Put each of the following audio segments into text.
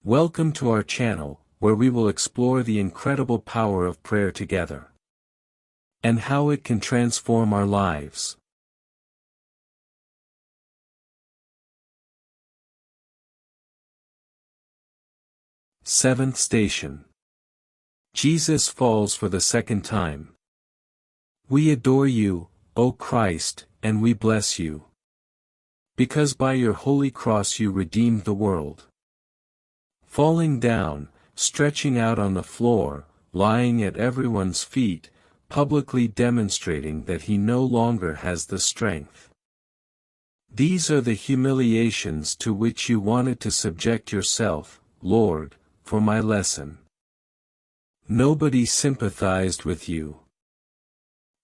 Welcome to our channel, where we will explore the incredible power of prayer together, and how it can transform our lives. Seventh station. Jesus falls for the second time. We adore you, O Christ, and we bless you, because by your holy cross you redeemed the world. Falling down, stretching out on the floor, lying at everyone's feet, publicly demonstrating that he no longer has the strength. These are the humiliations to which you wanted to subject yourself, Lord, for my lesson. Nobody sympathized with you.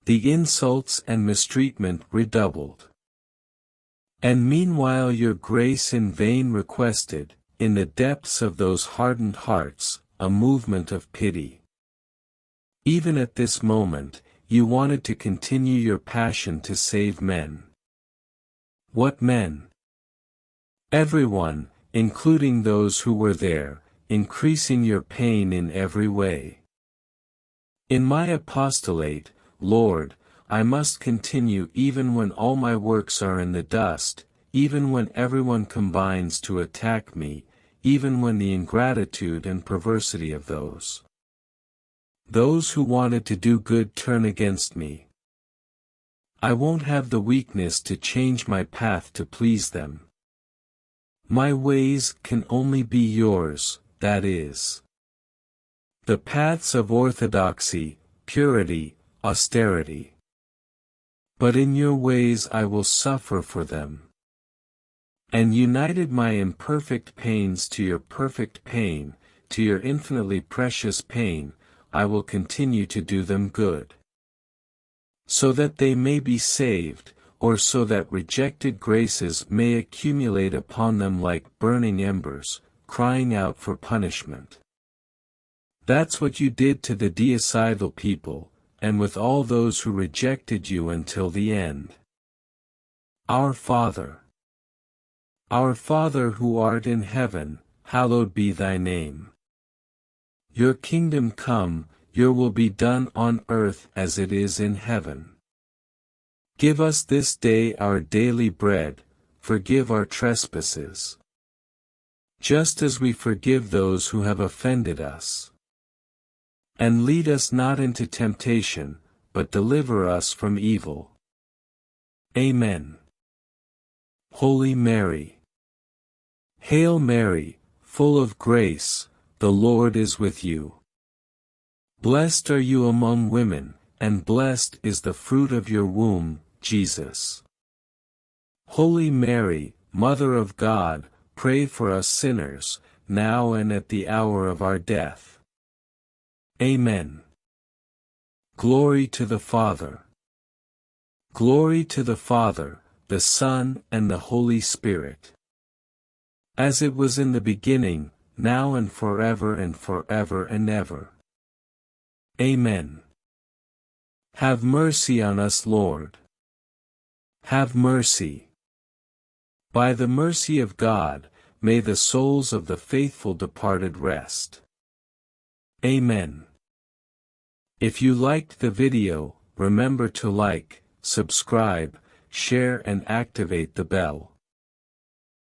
The insults and mistreatment redoubled. And meanwhile your grace in vain requested, in the depths of those hardened hearts, a movement of pity. Even at this moment, you wanted to continue your passion to save men. What men? Everyone, including those who were there, increasing your pain in every way. In my apostolate, Lord, I must continue even when all my works are in the dust, even when everyone combines to attack me, even when the ingratitude and perversity of those who wanted to do good turn against me. I won't have the weakness to change my path to please them. My ways can only be yours, that is, the paths of orthodoxy, purity, austerity. But in your ways I will suffer for them. And united my imperfect pains to your perfect pain, to your infinitely precious pain, I will continue to do them good, so that they may be saved, or so that rejected graces may accumulate upon them like burning embers, crying out for punishment. That's what you did to the deicide people, and with all those who rejected you until the end. Our Father, who art in heaven, hallowed be thy name. Your kingdom come, your will be done on earth as it is in heaven. Give us this day our daily bread, forgive our trespasses, just as we forgive those who have offended us. And lead us not into temptation, but deliver us from evil. Amen. Holy Mary. Hail Mary, full of grace, the Lord is with you. Blessed are you among women, and blessed is the fruit of your womb, Jesus. Holy Mary, Mother of God, pray for us sinners, now and at the hour of our death. Amen. Glory to the Father. Glory to the Father, the Son, and the Holy Spirit. As it was in the beginning, now and forever and ever. Amen. Have mercy on us, Lord. Have mercy. By the mercy of God, may the souls of the faithful departed rest. Amen. If you liked the video, remember to like, subscribe, share and activate the bell.